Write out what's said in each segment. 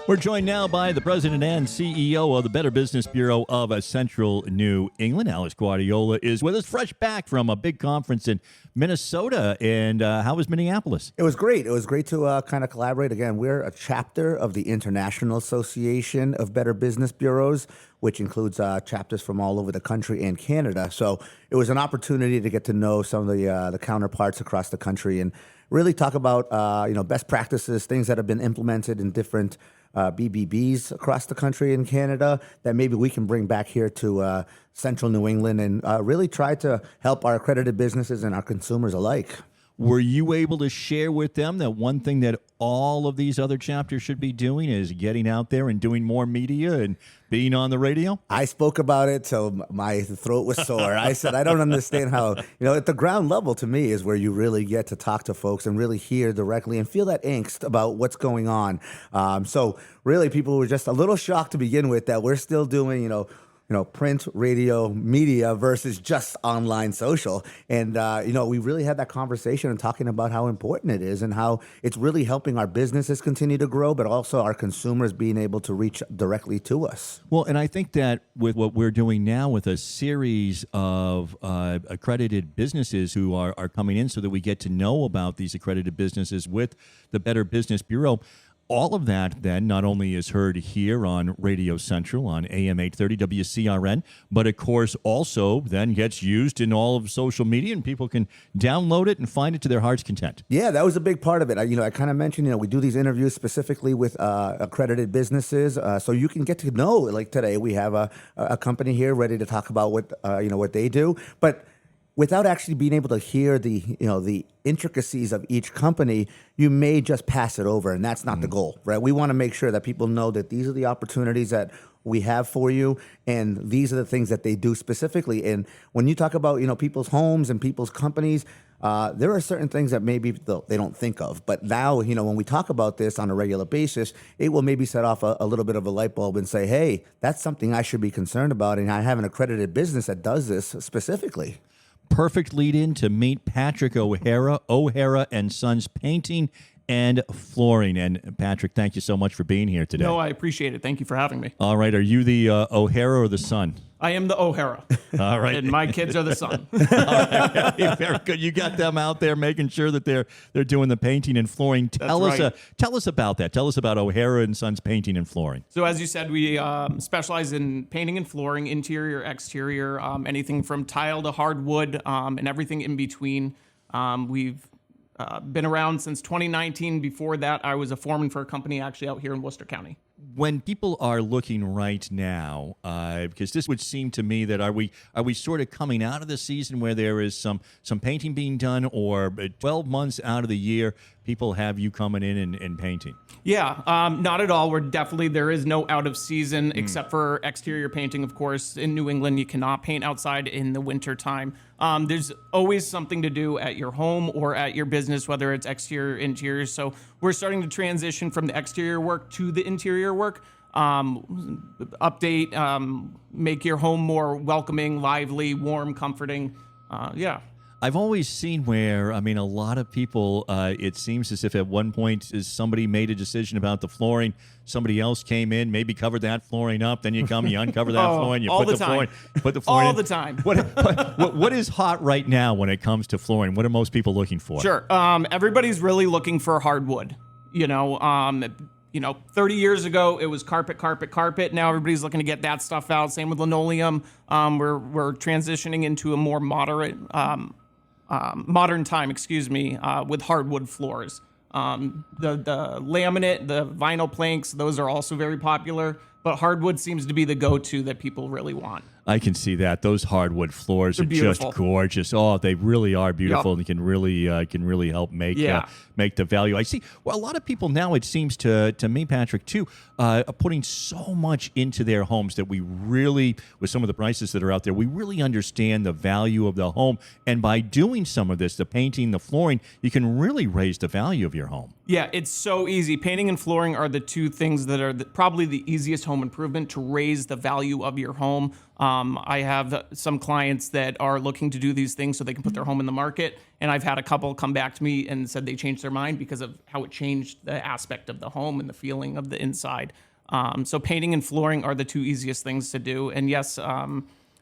We're joined now by the president and CEO of the Better Business Bureau of Central New England. Alex Guardiola is with us, fresh back from a big conference in Minnesota. And how was Minneapolis? It was great. It was great to kind of collaborate. Again, we're a chapter of the International Association of Better Business Bureaus, which includes chapters from all over the country and Canada. So it was an opportunity to get to know some of the counterparts across the country and really talk about best practices, things that have been implemented in different BBBs across the country and Canada that maybe we can bring back here to Central New England and really try to help our accredited businesses and our consumers alike. Were you able to share with them that one thing that all of these other chapters should be doing is getting out there and doing more media and being on the radio? I spoke about it till my throat was sore. I said, I don't understand how, at the ground level to me is where you really get to talk to folks and really hear directly and feel that angst about what's going on. So really people were just a little shocked to begin with that we're still doing, print, radio, media versus just online social. And, we really had that conversation and talking about how important it is and how it's really helping our businesses continue to grow, but also our consumers being able to reach directly to us. Well, and I think that with what we're doing now with a series of accredited businesses who are coming in so that we get to know about these accredited businesses with the Better Business Bureau, all of that then not only is heard here on Radio Central on AM 830 WCRN, but of course also then gets used in all of social media and people can download it and find it to their heart's content. Yeah, that was a big part of it. I kind of mentioned, we do these interviews specifically with accredited businesses, so you can get to know, like today we have a company here ready to talk about what they do, but without actually being able to hear the intricacies of each company, you may just pass it over, and that's not the goal, right? We want to make sure that people know that these are the opportunities that we have for you, and these are the things that they do specifically. And when you talk about people's homes and people's companies, there are certain things that maybe they don't think of. But now, when we talk about this on a regular basis, it will maybe set off a little bit of a light bulb and say, hey, that's something I should be concerned about, and I have an accredited business that does this specifically. Perfect lead in to meet Patrick O'Hara and Sons Painting and Flooring. And Patrick, thank you so much for being here today. No, I appreciate it. Thank you for having me. All right. Are you the O'Hara or the son? I am the O'Hara. All right. And my kids are the son. All right. Very good. You got them out there making sure that they're doing the painting and flooring. Tell us about that. Tell us about O'Hara and Sons Painting and Flooring. So as you said, we specialize in painting and flooring, interior, exterior, anything from tile to hardwood, and everything in between. We've been around since 2019. Before that, I was a foreman for a company actually out here in Worcester County. When people are looking right now, because this would seem to me that are we sort of coming out of the season where there is some painting being done, or 12 months out of the year, people have you coming in and painting? Yeah, not at all. There is no out of season except for exterior painting, of course. In New England, you cannot paint outside in the winter time. There's always something to do at your home or at your business, whether it's exterior, interior. So we're starting to transition from the exterior work to the interior work. Update, make your home more welcoming, lively, warm, comforting. Yeah. I've always seen where, a lot of people, it seems as if at one point somebody made a decision about the flooring, somebody else came in, maybe covered that flooring up, then you uncover that flooring, you put the flooring all in. the time. What is hot right now when it comes to flooring? What are most people looking for? Sure. Everybody's really looking for hardwood. 30 years ago, it was carpet. Now everybody's looking to get that stuff out. Same with linoleum. We're transitioning into a more modern time, with hardwood floors. The laminate, the vinyl planks, those are also very popular, but hardwood seems to be the go-to that people really want. I can see that. Those hardwood floors They're are beautiful. just gorgeous. Oh, they really are beautiful, and can really help make the value. I see. Well, a lot of people now, it seems to me, Patrick, too, are putting so much into their homes that we really, with some of the prices that are out there, we really understand the value of the home. And by doing some of this, the painting, the flooring, you can really raise the value of your home. Yeah, it's so easy. Painting and flooring are the two things that are probably the easiest home improvement to raise the value of your home. I have some clients that are looking to do these things so they can put their home in the market. And I've had a couple come back to me and said they changed their mind because of how it changed the aspect of the home and the feeling of the inside. So painting and flooring are the two easiest things to do. And yes,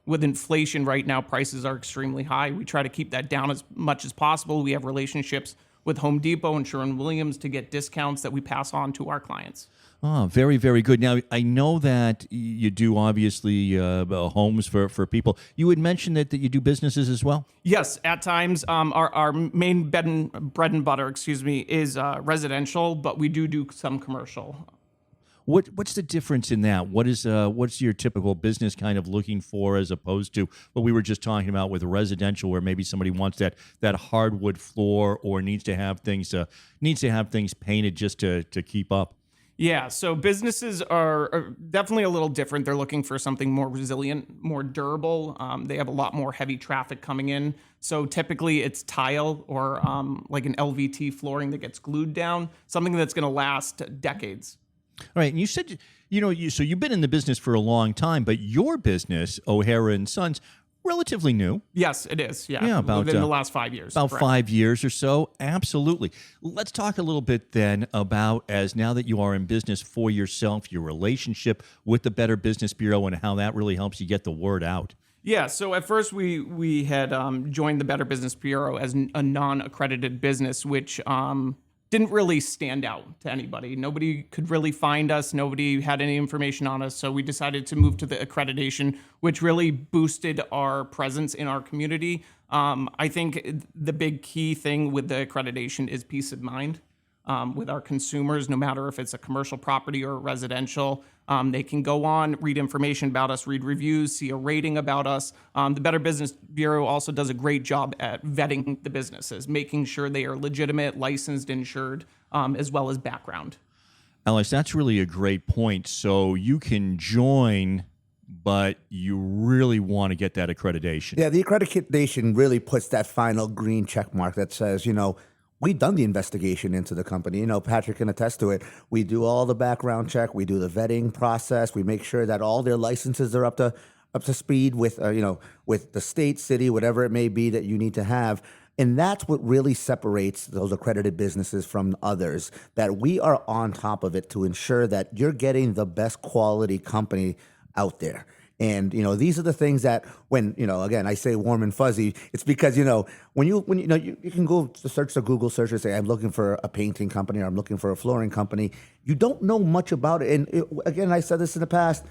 with inflation right now, prices are extremely high. We try to keep that down as much as possible. We have relationships with Home Depot and Sherwin-Williams to get discounts that we pass on to our clients. Oh, very, very good. Now, I know that you do obviously homes for people. You had mentioned that you do businesses as well? Yes, at times. Our main bread and butter, is residential, but we do some commercial. What's the difference in that? What's your typical business kind of looking for as opposed to what we were just talking about with residential, where maybe somebody wants that hardwood floor or needs to have things painted just to keep up? Yeah, so businesses are definitely a little different. They're looking for something more resilient, more durable. They have a lot more heavy traffic coming in. So typically it's tile or like an LVT flooring that gets glued down, something that's going to last decades. All right, and you said, so you've been in the business for a long time, but your business, O'Hara and Sons, relatively new. Yes, it is. Yeah, about within the last 5 years. About correct. 5 years or so. Absolutely. Let's talk a little bit then about, as now that you are in business for yourself, your relationship with the Better Business Bureau and how that really helps you get the word out. Yeah, so at first we had joined the Better Business Bureau as a non-accredited business, which didn't really stand out to anybody. Nobody could really find us. Nobody had any information on us. So we decided to move to the accreditation, which really boosted our presence in our community. I think the big key thing with the accreditation is peace of mind with our consumers, no matter if it's a commercial property or residential. They can go on, read information about us, read reviews, see a rating about us. The Better Business Bureau also does a great job at vetting the businesses, making sure they are legitimate, licensed, insured, as well as background. Alex, that's really a great point. So you can join, but you really want to get that accreditation. Yeah, the accreditation really puts that final green check mark that says, we've done the investigation into the company. Patrick can attest to it. We do all the background check. We do the vetting process. We make sure that all their licenses are up to speed with, with the state, city, whatever it may be that you need to have. And that's what really separates those accredited businesses from others, that we are on top of it to ensure that you're getting the best quality company out there. And, these are the things that when, again, I say warm and fuzzy, it's because, when you can go to search the Google search and say, I'm looking for a painting company or I'm looking for a flooring company. You don't know much about it. And again, I said this in the past,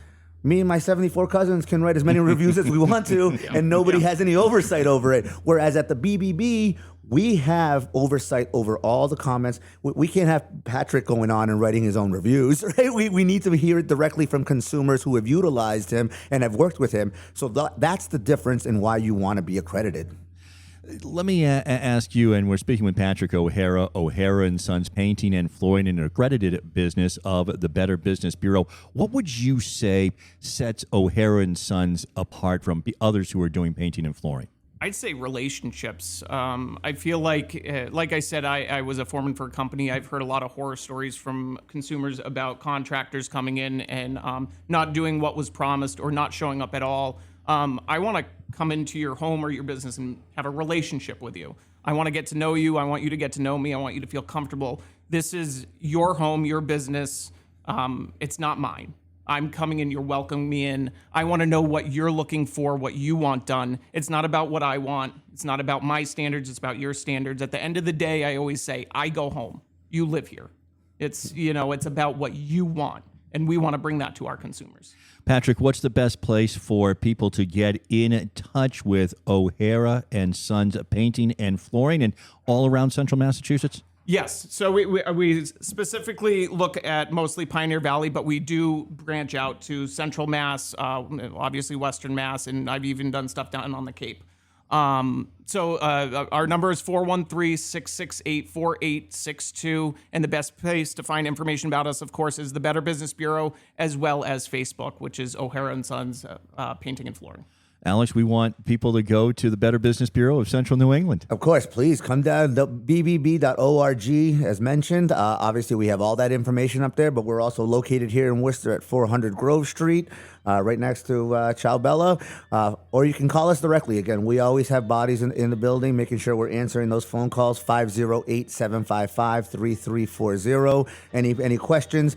me and my 74 cousins can write as many reviews as we want to, and nobody has any oversight over it. Whereas at the BBB, we have oversight over all the comments. We can't have Patrick going on and writing his own reviews, right? We need to hear it directly from consumers who have utilized him and have worked with him. So that's the difference in why you want to be accredited. Let me ask you, and we're speaking with Patrick O'Hara, O'Hara and Sons Painting and Flooring, an accredited business of the Better Business Bureau. What would you say sets O'Hara and Sons apart from the others who are doing painting and flooring? I'd say relationships. I feel like I said, I was a foreman for a company. I've heard a lot of horror stories from consumers about contractors coming in and not doing what was promised or not showing up at all. I want to come into your home or your business and have a relationship with you. I want to get to know you. I want you to get to know me. I want you to feel comfortable. This is your home, your business. It's not mine. I'm coming in, you're welcoming me in. I want to know what you're looking for, what you want done. It's not about what I want. It's not about my standards. It's about your standards. At the end of the day, I always say, I go home. You live here. It's about what you want. And we want to bring that to our consumers. Patrick, what's the best place for people to get in touch with O'Hara and Sons Painting and Flooring and all around Central Massachusetts? Yes. So we specifically look at mostly Pioneer Valley, but we do branch out to Central Mass, obviously Western Mass, and I've even done stuff down on the Cape. So our number is 413-668-4862. And the best place to find information about us, of course, is the Better Business Bureau, as well as Facebook, which is O'Hara and Sons Painting and Flooring. Alex, we want people to go to the Better Business Bureau of Central New England. Of course, please come down to bbb.org as mentioned. Obviously, we have all that information up there, but we're also located here in Worcester at 400 Grove Street, right next to Ciao Bella. Or you can call us directly. Again, we always have bodies in the building, making sure we're answering those phone calls, 508-755-3340. Any questions?